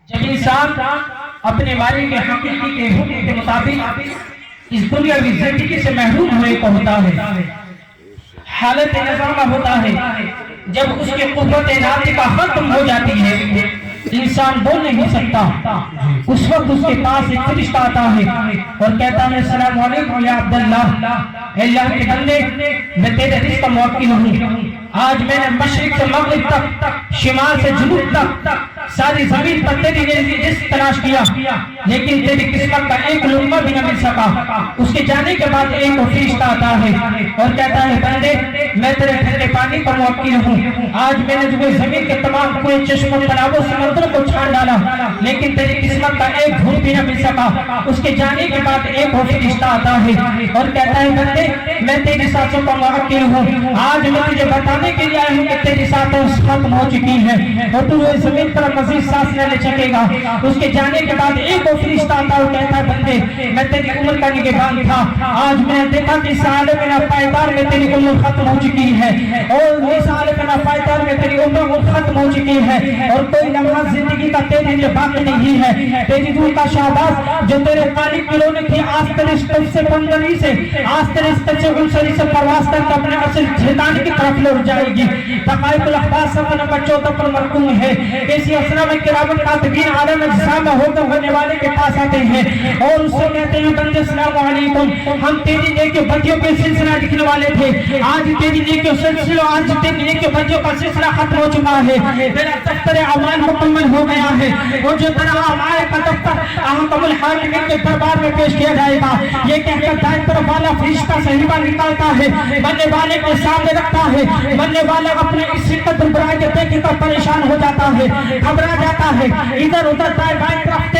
جب انسان اپنے مالک کے حقیقی کے حکم کے مطابق اس دنیاوی زندگی سے محروم ہوئے کو ہوتا ہے، حالت نظامہ ہوتا ہے، جب اس کی قوت ناطقہ ختم ہو جاتی ہے، انسان بول نہیں سکتا، اس وقت اس کے پاس ایک فرشتہ آتا ہے اور کہتا ہے السلام علیکم یا عبداللہ، اے اللہ کے بندے میں تیرے رزق کا موکل ہوں، آج میں نے مشرق سے مغرب تک، شمال سے جنوب تک ساری زمین پر تیری رزق تلاش کیا، لیکن تیری قسمت کا ایک لقمہ بھی نہ مل سکا۔ اس کے جانے کے بعد ایک فرشتہ آتا ہے اور کہتا ہے بندے میں تیرے ٹھنڈے پانی کا موکل ہوں، آج میں نے تمہیں زمین کے تمام کوئی چشموں تالابوں سمندر کو چھاڑ ڈالا، لیکن تیری قسمت کا ایک گھوٹ بھی نہ مل سکا۔ اس کے جانے کے بعد ایک فرشتہ آتا ہے اور کہتا ہے بندے میں تیری سانسوں کا موکل ہوں، آج میں تجھے بتانے کے لیے آیا ہوں کہ تیری سانسیں ختم ہو چکی ہیں اور تو اس زمین پر مزید سانس نہ لے سکے گا۔ اس کے جانے کے بعد ایک اور فرشتہ آتا ہے اور کہتا ہے بندے میں تیری عمر کا نگہبان تھا، آج میں نے دیکھا کہ اس عالم ناپائیدار میں تیری عمر ختم ہو چکی ہے اور اس عالم ناپائیدار میں تیری عمر ختم ہو چکی ہے اور کوئی لمحہ زندگی کا تیرے لیے باقی نہیں ہے۔ تیری روح کا شہباز جو تیرے خالق کی رونق تھی، آج تیرے استل سے بندری سے، آج تیرے استل سے گلشری سے پرواز کر کے اپنے اصل ٹھکانے کی طرف لوٹ جائے گی۔ دقائق الاخبار صفحہ نمبر 14 پر مرقوم ہے، کیسی اسلام کرام کاتبین عالم اجسام میں ہو کر ہونے والے کے پاس آتے ہیں اور اس سے کہتے ہیں بندے السلام علیکم، ہم تیری نیکی بدیوں کے سلسلہ لکھنے والے تھے، آج تیری نیکی سلسلہ، آج تیری نیکی بدیوں کا سلسلہ ختم ہو چکا ہے، تیرا دفتر اعمال مکمل ہو گیا ہے اور جو تیرا اعمال کا دفتر احکم الحاکمین کے دربار میں پیش کیا جائے گا۔ یہ کہہ کر دائیں طرف والا فرشتہ صحیفہ نکالتا ہے، بننے والے کے سامنے رکھتا ہے، بننے والا اپنے اس قدر برائے کے دیکھ کر پریشان ہو جاتا ہے، گھبرا جاتا ہے، ادھر ادھر دائیں بائیں طرف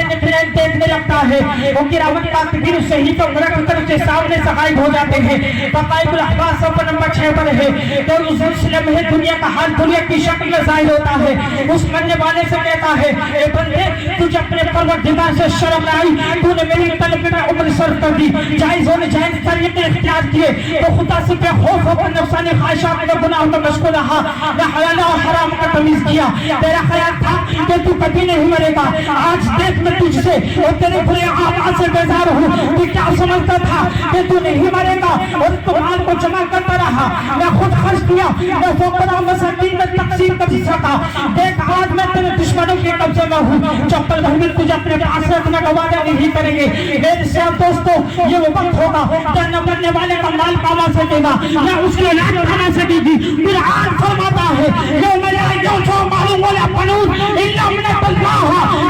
دیکھنے لگتا ہے، وہ کرامت کاتبین اس صحیفہ کو رکھ کر اسے سامنے سے غائب ہو جاتے ہیں۔ دقائق الاخبار صفحہ نمبر 6 پر ہے کہ اس سلسلے میں دنیا کا حال دنیا کی شکل میں ظاہر ہوتا ہے۔ اس مرنے والے سے کہتا ہے اے بندے تجھے اپنے پروردگار سے شرم نہ آئی، تو نے میری طلب میں عمر صرف کر دی، جائز ہونے جائز طریقے اختیار کیے تو خدا سے بے خوف ہو کر نفسانی خواہشات میں گناہ میں مشغول رہا، نہ حلال اور حرام کا تمیز کیا۔ تیرا خیال تھا کہ تو کبھی نہیں مرے گا، آج دیکھ میں تجھ سے اور تیرے برے اعمال سے بیزار ہوں۔ تو کیا سمجھتا تھا کہ تو نہیں مرے گا اور تو مال کو جمع کرتا رہا، میں خود خرچ کیا، میں فقراء مساکین میں تقسیم کر سکا، دیکھ آج میں تیرے دشمنوں کے قبضے میں ہوں، چپل بھر تجھے اپنے پاس رکھنے کا وعدہ نہیں کریں گے۔ میرے ساتھ دوستو یہ وہ وقت ہوگا جب نہ مرنے والے کا مال کما سکے گا، نہ اس کی اولاد کما سکے گی۔ قرآن فرماتا ہے یوم لا ينفع مال ولا بنون الا من اللہ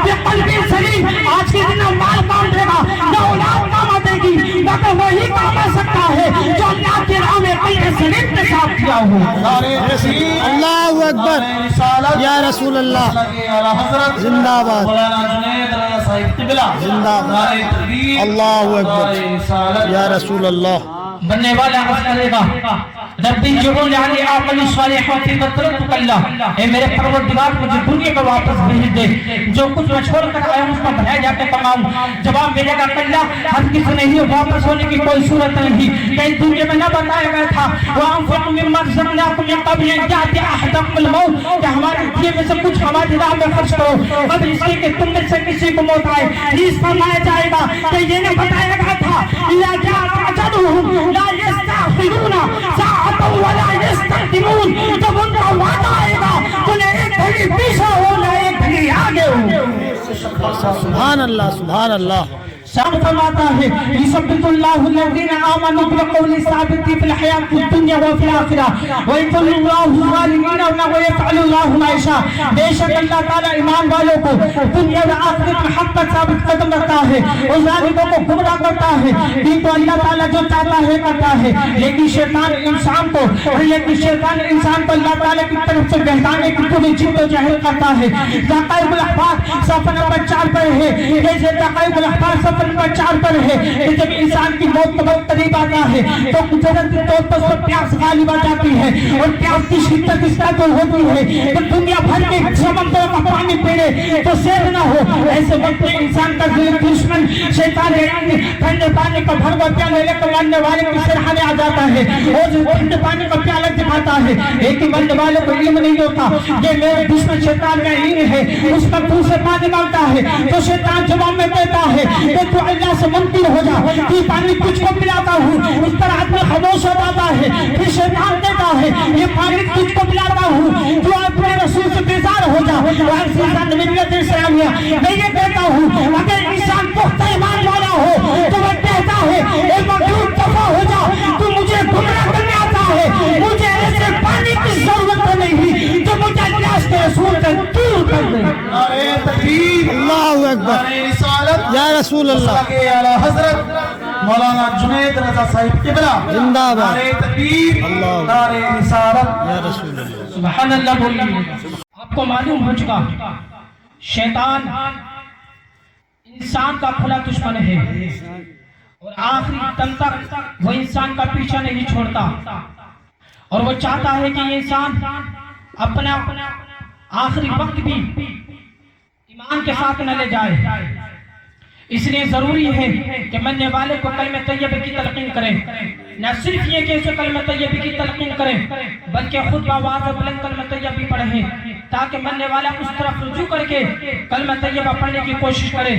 بقلب سلیم، آج کے دن مال کام دے گا، نہ اولاد کام دے گی، مگر وہی کما سکتا ہے جو اللہ کے راہ میں قلب سلیم کے ساتھ کیا ہو۔ اللہ اکبر، یا رسول اللہ، زندہ باد، زندہ باد، اللہ اکبر، یا رسول اللہ۔ بننے والا عرض کرے گا ربی جعل علی اعمال صالحات وترکتک اللہ، اے میرے پروردگار مجھے دنیا میں واپس بھیج دے، جو کچھ میں چھوڑ کر آیا ہوں اس کا بھلا جا کے کماؤں۔ جواب ملے گا اللہ ہر کسی نہیں، واپس ہونے کی کوئی صورت نہیں، کہیں دنیا میں نہ بتایا گیا تھا وَأَنفِقُوا مِمَّا رَزَقْنَاكُمْ مِن قَبْلِ أَن يَأْتِيَ أَحَدَكُمُ الْمَوْتُ، کہ ہمارے دیے میں سے کچھ ہماری راہ میں خرچ کرو قبل اس لیے کہ تم میں سے کسی کو موت آئے۔ اس فرمایا جائے گا کہ یہ نہیں بتایا گیا تھا إِذَا جَاءَ أَجَلُهُمْ لَا يَسْتَأْخِرُونَ سَاعَةً وَلَا يَسْتَقْدِمُونَ، جب ان کا وعدہ آئے گا تو نہ ایک گھڑی پیچھے ہو نہ ایک گھڑی آگے ہو۔ سبحان اللہ، سبحان اللہ۔ شام فرماتا ہے یثبت اللہ الذین آمنوا بالقول الثابت فی الحیاۃ الدنیا وفی الآخرہ ویضل اللہ الظالمین ویفعل اللہ ما یشاء، بے شک اللہ تعالیٰ ایمان والوں کو دنیا و آخرت میں حق پر ثابت قدم رکھتا ہے اور ظالموں کو گمراہ کرتا ہے، یہ تو اللہ تعالیٰ جو چاہتا ہے کرتا ہے، لیکن شیطان انسان کو اللہ تعالیٰ کی طرف سے بہتانے کی پوری جد و جہد کرتا ہے۔ دقائق الاخبار صفحہ نمبر 4 پر ہے، جیسے دقائق الاخبار صفحہ نمبر 4 پر ہے کہ جب انسان کی موت کا وقت قریب آتا ہے تو قدرتی طور پر اس پر پیاس غالب آ جاتی ہے اور پیاس کی شدت اس طرح پر ہوتی ہے کہ دنیا بھر میں سمندر کا پانی پینے تو سیر نہ ہو. ایسے وقت میں انسان کا دشمن شیطان ٹھنڈے پانی کا بھروا پیالہ لے کر مرنے والے کے سرحانے آ جاتا ہے اور ٹھنڈے پانی کا پیالہ دکھاتا ہے. ایک ہی مرنے والے کو علم نہیں ہوتا یہ میرے دشمن شیطان کا علم ہے. اس کا منہ سے پانی مانگتا ہے تو شیطان جواب میں دیتا ہے کہ تو اللہ سے منکر ہو جا, یہ پانی تجھ کو پلاتا ہوں. اس پر آدمی خاموش ہو جاتا ہے. پھر شیطان دیتا ہے یہ پانی تجھ کو پلاتا ہوں تو اپنے رسول سے بیزار ہو جا. نبیت اسلامیہ میں یہ کہتا ہوں اگر انسان پختہ ایمان والا ہو تو وہ کہتا ہے اے مخلوق دفع ہو جا, تو مجھے گمراہ کرنے آتا ہے. مجھے ایسے پانی کی ضرورت نہیں جو مجھے اللہ کے رسول سے دور کر دے. نعرہ تکبیر, اللہ اکبر, یا رسول اللہ. حضرت مولانا جنید رضا صاحب قبلہ زندہ باد. نعرہ تکبیر, نعرہ رسالت, یا رسول اللہ. سبحان اللہ بولیے. آپ کو معلوم ہو چکا شیطان انسان کا کھلا دشمن ہے اور آخری دم تک وہ انسان کا پیچھا نہیں چھوڑتا اور وہ چاہتا ہے کہ یہ انسان اپنا آخری وقت بھی ایمان کے ساتھ نہ لے جائے. اس لیے ضروری ہے کہ مرنے والے کو کلمہ طیبہ کی تلقین کریں. نہ صرف یہ کہ اسے کلمہ طیبہ کی تلقین کریں بلکہ خود بآواز بلند کلمہ طیبہ بھی پڑھیں تاکہ مرنے والا اس طرف رجوع کر کے کلمہ طیبہ پڑھنے کی کوشش کرے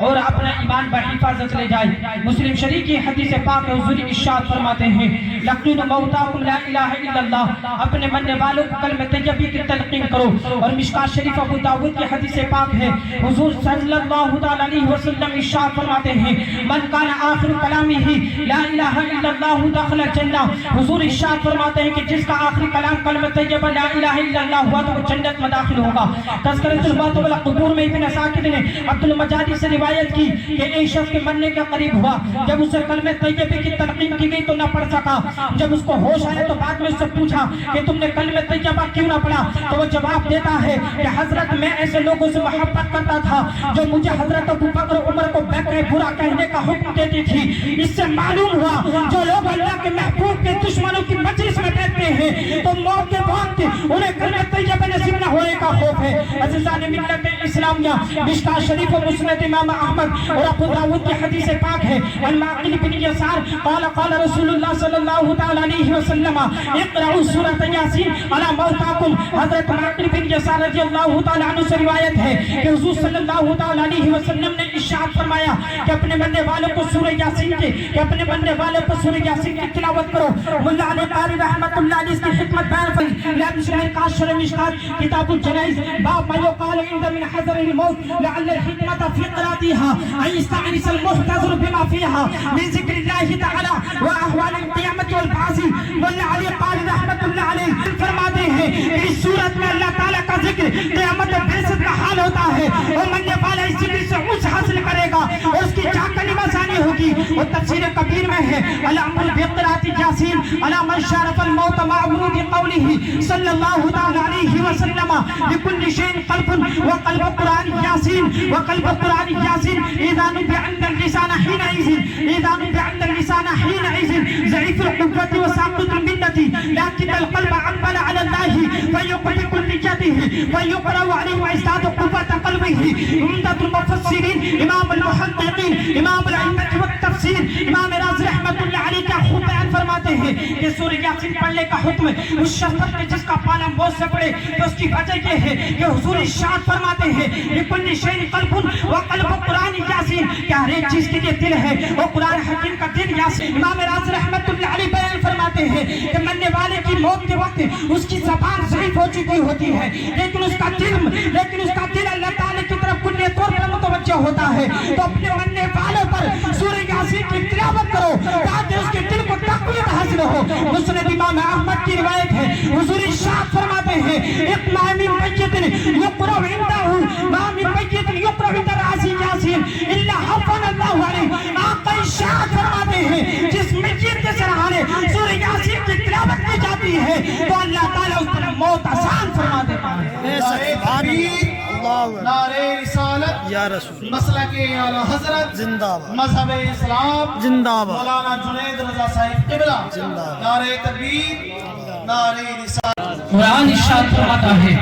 اور اپنا ایمان بحفاظت لے جائے. مسلم شریف کی حدیث پاک حضور ارشاد فرماتے ہیں لقنوا موتاکم لا الہ الا اللہ, اپنے مرنے والوں کو کلمہ طیبہ کی تلقین کرو. اور مشکات شریف ابو داؤد کی حدیث پاک ہے حضور صلی اللہ تعالی علیہ وسلم ارشاد فرماتے ہیں من کان آخر کلامہ لا الہ الا اللہ دخل الجنہ. حضور ارشاد فرماتے ہیں کہ جس کا آخری کلام کلمہ طیبہ لا الہ الا اللہ ہوا تو وہ جنت میں داخل ہوگا. تذکرۃ الموت والقبور میں ابن ساکت نے عبد المجادی سے روایت کی کہ ایک شخص کے مرنے کے قریب ہوا, جب اسے کلمہ طیبہ کی تلقین کی گئی تو نہ پڑھ سکا. جب اس کو ہوش آئے تو بعد میں اس سے پوچھا کہ تم نے کلمہ طیبہ کیوں نہ پڑھا, تو وہ جواب دیتا ہے کہ حضرت میں ایسے لوگوں سے محبت کرتا تھا جو مجھے حضرت ابو بکر عمر کو برا کہنے کا حکم دیتی تھی. اس سے معلوم ہوا جو لوگ اللہ کے محبوب کے دشمنوں کی مجلس میں بیٹھتے ہیں تو موت کے وقت انہیں کلمہ طیبہ نصیب نہ ہونے کا خوف ہے. عزیزان ملت اسلامیہ مشکات شریف و مسند امام احمد اور ابو داؤد کی حدیث پاک ہے عن معقل بن یسار قال قال رسول اللہ صلی اللہ تعالی علیہ وسلم اقرأوا سورۃ یاسین علی موتاکم. حضرت معقل بن یسار رضی اللہ تعالی عنہ سے روایت ہے کہ حضور صلی اللہ تعالی علیہ وسلم نے ارشاد فرمایا کہ اپنے مرنے والوں کو سورہ یاسین کی تلاوت کرو. مولا علی قاری رحمۃ اللہ علیہ اس کی حکمت بیان فرمائی. مشکات کتاب الجنائز باب ما يقال عند من حذر الموت لعل الحكمة في قراءتها أن يستأنس المحتضر بما فيها من ذكر الله تعالى وأحوال القيامة والبعث. مولا علی قاری رحمۃ اللہ علیہ فرماتے ہیں کہ اس صورت میں اللہ تعالیٰ کا ذکر قیامت و بعثت کا حال ہوتا ہے اور مرنے والا اس ذکر سے اونچ حاصل کرے گا اور اس کی جا کلمہ ثانی ہوگی. اور تفسیر کبیر میں ہے الامر بقراءۃ یاسین علی من شارف الموت مع ورود قوله صلی اللہ تعالی علیہ وسلم لكل شيء قلب وقلب قرآن یاسین وقلب قرآن یاسین اذا نبع عند اللسان حينئذ ضعيف القوة وساقط المنة لكن القلب أقبل على الله فيقبل كليته فيقرأ عليه ويزداد قوة قلبه. عمدة المفسرين امام المحققین امام الائمة والتفسیر امام راضی رحمۃ اللہ علیہ کا خوب بیان فرماتے ہیں کہ سورہ یاسین پڑھنے کا حکم اس شخص کے جس کا پالا موت سے پڑے تو اس کی وجہ یہ ہے کہ حضور ارشاد فرماتے ہیں لکل شیء قلب وقلب قرآن یاسین کہ ہر ایک چیز کے لیے دل ہے وہ قرآن حکیم کا دل یاسین. امام راضی رحمۃ اللہ علیہ بیان فرماتے ہیں کہ مرنے والے کی موت کے وقت اس کی زبان ضعیف ہو چکی ہوتی ہے لیکن اس کا دل اللہ تعالی کی طرف کلی طور پر متوجہ ہوتا ہے. تو اپنے مرنے والے پر سورہ یاسین کی تلاوت کرو تاکہ اس کے دل کو تقویت حاصل ہو. مسند امام احمد کی روایت ہے حضور ارشاد فرماتے ہیں اقما من میت یقرأ عنده ما من میت یقرأ عند رأسی یاسین الا حفظ اللہ علیہ. آقا ارشاد فرماتے ہیں جس میت کے سرحانے سورہ یاسین کی تلاوت کی جاتی ہے تو اللہ تعالیٰ اس پر موت آسان فرما دیتا ہے. اللہ اللہ نعرہ رسالت، یا رسول مسلک اعلی حضرت، زندہ باد، مذہب اسلام، زندہ باد، مولانا جنید رضا صاحب قبلہ، زندہ باد۔ نعرہ تکبیر، نعرہ رسالت۔ قرآن ارشاد فرماتا ہے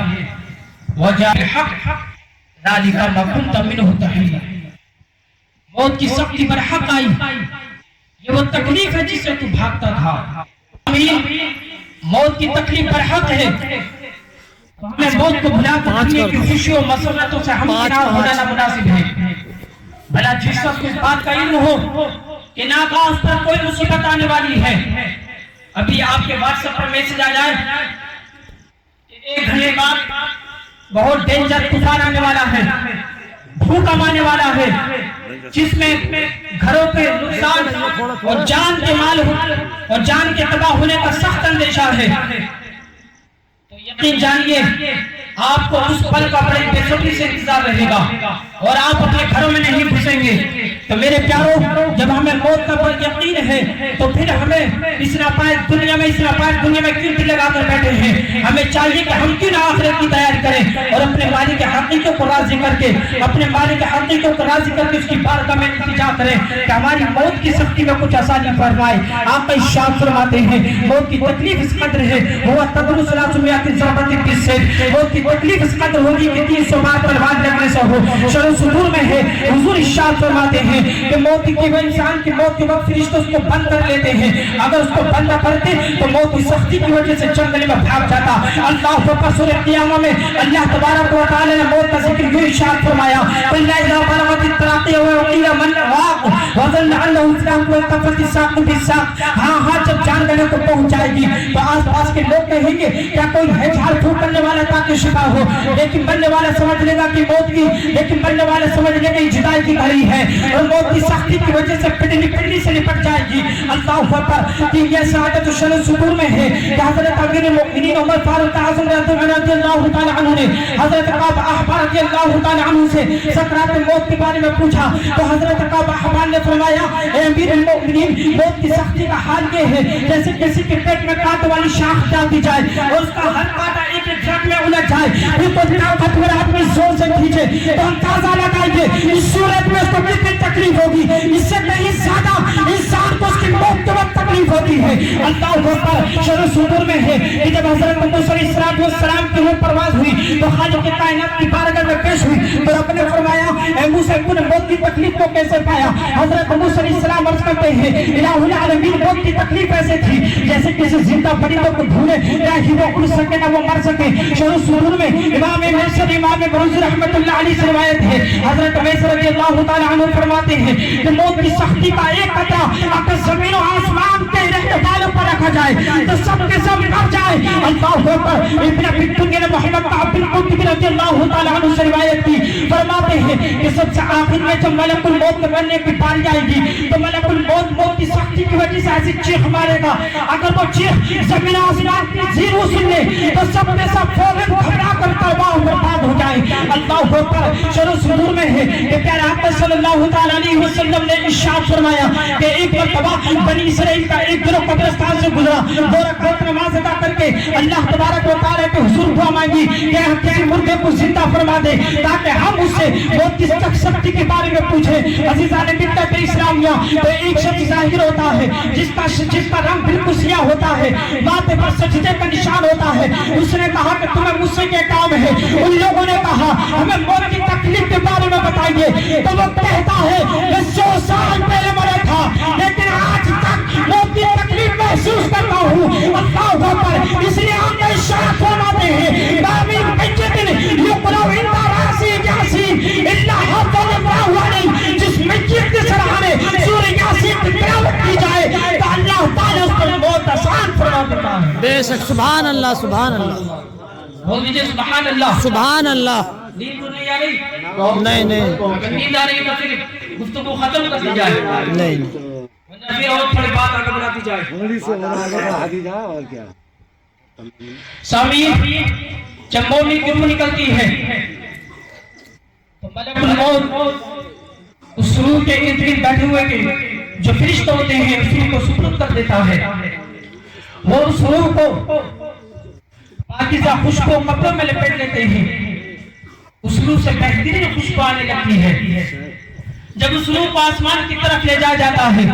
وجاء الحق ذالک ما کنت منہ تحید، موت کی سختی پر حق آئی، یہ وہ تکلیف ہے جس سے تو بھاگتا تھا۔ آمین۔ موت کی تکلیف پر حق ہے، ہمیں موت کو بھلا کر دنیا کی خوشی و مسرتوں سے ہمکنار ہونا نامناسب ہے۔ بھلا جس شخص کو اس بات کا علم ہو کہ ناگہاں پر کوئی مصیبت آنے والی ہے، ابھی آپ کے واٹس ایپ پر میسج آ جائے کہ 1 گھنٹے بعد بہت ڈینجر طوفان آنے والا ہے، بھوکم آنے والا ہے، جس میں گھروں کے نقصان اور جان کے مال اور جان کے تباہ ہونے کا سخت اندیشہ ہے، تو یقین جانیے آپ کو اس پل کا بڑی بے صبری سے انتظار رہے گا اور آپ اپنے گھروں میں نہیں گھسیں گے۔ تو میرے پیارو، جب ہمیں موت کا پر یقین ہے تو پھر ہمیں اس ناپائد دنیا میں کیوں دل لگا کر بیٹھے ہیں؟ ہمیں چاہیے کہ ہم کیوں نہ آخرت کی تیاری کریں اور اپنے مالک حقیقی کو راضی کر کے اس کی بارگاہ میں التجا کریں کہ ہماری موت کی سختی میں کچھ آسانی فرمائے۔ آقا ارشاد فرماتے ہیں موت کی تکلیف اس قدر ہے، وہ تقبل ثلاثمائۃ ضربۃ بالسیف، موت کی تکلیف اس قدر ہوگی کہ 300 بار تلوار لگنے سے ہو۔ شرح صدور میں ہے، حضور ارشاد فرماتے ہیں کہ موت کی وہ انسان کی موت کے وقت فرشتے اس کو بند کر لیتے ہیں، اگر اس کو بند نہ کرتے تو موت کی سختی کی وجہ سے جنگل میں بھاگ جاتا۔ اللہ اکبر، سورہ قیامہ میں اللہ تبارک و تعالی نے موت کا ذکر یوں ارشاد فرمایا فَإِذَا بَلَغَتِ التَّرَاقِيَ وَقِيلَ مَنْ رَاقٍ وَظَنَّ أَنَّهُ الْفِرَاقُ وَالْتَفَّتِ السَّاقُ بِالسَّاقِ، ہاں جب جان گلے کو پہنچ جائے گی تو آس پاس کے لوگ کہیں گے کیا کوئی ہے جھاڑ پھونک کرنے والا تاکہ شفا ہو، لیکن مرنے والا سمجھ لے گا کہ موت کی، لیکن مرنے والا سمجھ لے گا جدائی کی گھڑی ہے اور موت کی سختی کی وجہ سے پڑی سے نپٹ جائے گی۔ اللہ اکبر، کہ یہ سعادت شرح صدور میں ہے کہ حضرت امیر المؤمنین عمر فاروق اعظم رضی اللہ تعالی عنہ نے حضرت کعب احبار رضی اللہ تعالی عنہ سے سکرات موت کے بارے میں پوچھا تو حضرت کعب احبار نے فرمایا اے امیر المؤمنین، موت کی سختی کا حال یہ ہے جیسے کسی کے پیٹ میں کانٹوں والی شاخ ڈال دی جائے اور اس کا ہر کانٹا ایک ایک جھٹ میں الجھ جائے، پھر تو طاقتور آدمی زور سے کھینچے تو اندازہ لگائیے اس صورت میں اس کو کتنی تکلیف ہوگی، اس سے کہیں زیادہ انسان کو اس کی موت کے وقت تکلیف ہوتی ہے۔ اللہ اکبر، شرح صدور میں ہے کہ جب حضرت موسیٰ علیہ السلام کی روح پرواز ہوئی تو خالق کائنات کی بارگاہ میں پیش ہوئی تو رب نے فرمایا اے موسیٰ تو نے موت کی تکلیف کو کیسے پایا؟ حضرت موسیٰ علیہ السلام عرض کرتے ہیں الہ العالمین، موت کی تکلیف ایسے تھی جیسے کسی زندہ پرندوں کو ڈھونڈے نہ ہی وہ اڑ سکے نہ وہ مر سکے۔ شرح صدور میں امام مرشد امام بروزی رحمۃ اللہ علیہ سے روایت ہے، حضرت ویس رضی اللہ تعالی عنہ فرماتے ہیں کہ موت کی سختی کا ایک قطرہ اگر زمین و آسمان کے رہنے والوں پر رکھا جائے تو سب کے سب مر جائے۔ اللہ اکبر، ابن ابی دنیا نے محمد عبد القطب رضی اللہ تعالی عنہ سے روایت کی، فرماتے ہیں کہ سب سے آخر میں جب ملک الموت کے بننے کی باری آئے گی تو ملک الموت موت کی سختی کی وجہ سے ایسی چیخ مارے گا، اگر وہ چیخ زمین و آسمان کی زیرو سن لے تو سب کے سب فوراً گھبرا کر تباہ و برباد ہو جائے۔ اللہ اکبر، شرح صدور میں ہے کہ پیارے آقا صلی اللہ تعالی علیہ وسلم نے ارشاد فرمایا کہ ایک مرتبہ بنی اسرائیل کا ایک گروہ قبرستان سے گزرا، 2 رکعت نماز ادا کر کے اللہ تبارک و تعالی کے حضور دعا مانگی کہ ہم کسی مردے کو زندہ فرما دے تاکہ ہم اس سے موت کی سختی کے بارے میں پوچھیں۔ عزیزان ملت اسلامیہ، تو ایک شخص ظاہر ہوتا ہے جس کا رنگ بالکل سیاہ ہوتا ہے، ماتھے پر سجدے کا نشان ہوتا ہے۔ اس نے کہا کہ تمہیں مجھ سے کیا کام ہے؟ ان لوگوں نے کہا ہمیں موت کی تکلیف کے بارے میں بتائیے، تو وہ کہتا ہے میں 100 سال پہلے مرا تھا لیکن آج تک موت کی تکلیف محسوس کرتا ہوں۔ اللہ اکبر، اس لیے ہم نے ارشاد فرماتے ہیں بامین میتن یقرأ عند راسی یاسین الا حفظ اللہ علیہ، جس میت کے سرحانے سورہ یاسین کی تلاوت کی جائے تو اللہ تعالی اس پر موت آسان فرما دیتا ہے۔ بے شک، سبحان اللہ، سبحان اللہ، بول دیجئے سبحان اللہ۔ سبحان اللہ۔ نیند تو نہیں آ رہی؟ نہیں اگر نیند آ رہی ہے تو پھر گفتگو ختم کر دی جائے، نہیں، ورنہ پھر اور تھوڑی بات آگے بڑھاتی جائے۔ سامعین، جب مومن کی روح نکلتی ہے تو ملک الموت اس روح کے ارد گرد بیٹھے ہوئے کے جو فرشتے ہوتے ہیں اس روح کو سپرد کر دیتا ہے، وہ اس روح کو پاکیزہ خوشبو کپڑوں میں لپیٹ لیتے ہیں، اس روح سے بہترین خوشبو آنے لگتی ہے. جب اس روح کو آسمان کی طرف لے جایا جاتا ہے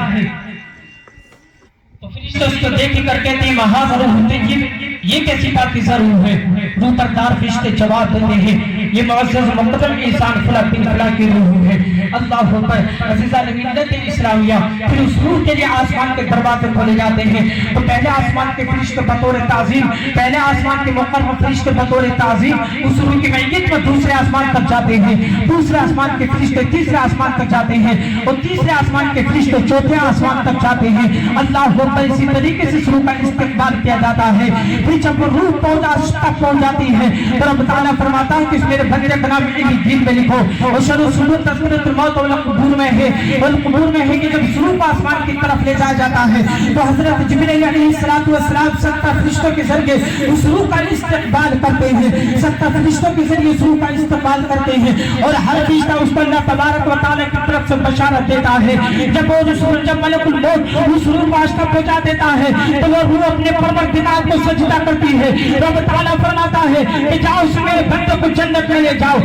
تو فرشتے اس کو دیکھ کر کہتے ہیں مہاذ روح طیب، یہ کیسی پاکیزہ روح ہے. روح بردار فرشتے جواب دیتے ہیں یہ معزز مقدم انسان فلاں بن فلاں کی روح ہے. اللہ اکبر. عزیزان ملت اسلامیہ، پھر اس روح کے لیے آسمان کے دروازے کھولے جاتے ہیں. تو پہلے آسمان کے فرشتے بطور تعظیم، پہلے آسمان کے مقرب فرشتے بطور تعظیم اس روح کی میت میں دوسرے آسمان تک جاتے ہیں. دوسرے آسمان کے فرشتے تیسرے آسمان تک جاتے ہیں اور تیسرے آسمان کے فرشتے چوتھے آسمان تک جاتے ہیں. اللہ اکبر. اسی طریقے سے اس روح کا استقبال کیا جاتا ہے. پھر جب وہ روح پہنچ جاتی ہے تو رب تعالیٰ فرماتا ہے کہ اس میرے بندے کا نام علم میں لکھو. اور شروع تذکرۃ الموت والقبور میں ہے، والقبور میں ہے کہ جب اس روح کو آسمان کی طرف لے جایا جاتا ہے تو حضرت جبرائیل علیہ السلام 70 فرشتوں کے ذریعے اس روح کا استقبال کرتے ہیں. 70 فرشتوں کے ذریعے اس روح کا استقبال کرتے ہیں اور ہر فرشتہ اس کو اللہ تبارک و تعالیٰ کی طرف سے بشارت دیتا ہے. جب ملک الموت اس روح کو آج تک پہنچا دیتا ہے تو وہ روح اپنے پروردگار کو سجدہ کرتی ہے. رب تعالیٰ فرماتا ہے کہ جاؤ اس میرے بندے کو جنت میں لے جاؤ.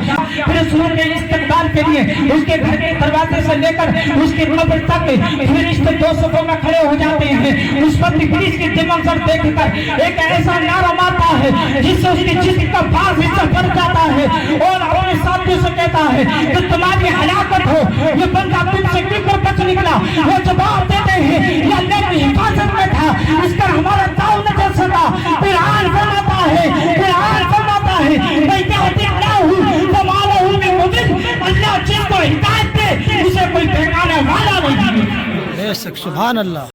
پھر اس روح کے استقبال کے لیے اس کے گھر کے دروازے سے لے کر اس کے قبر تک فرشتے دو صفوں میں کھڑے ہو جاتے ہیں. اس وقت ابلیس کی منظر دیکھ کر ایک ایسا نعرہ مارتا ہے جس سے اس کے جسم کا بعض حصہ بھر جاتا ہے اور اپنے ساتھیوں سے کہتا ہے کہ تمہاری ہلاکت ہو، یہ بندہ تم سے کیوں کر بچ نکلا. وہ جواب دیتے ہیں یہ اللہ کی حفاظت میں تھا، اس پر ہمارا داؤ نہ چل سکا. قرآن فرماتا ہے میں کہتے اللہ ہوں ومالہ من مضل. اللہ جس کو ہدایت دے اسے کوئی بہکانے والا نہیں. بے شک سبحان اللہ.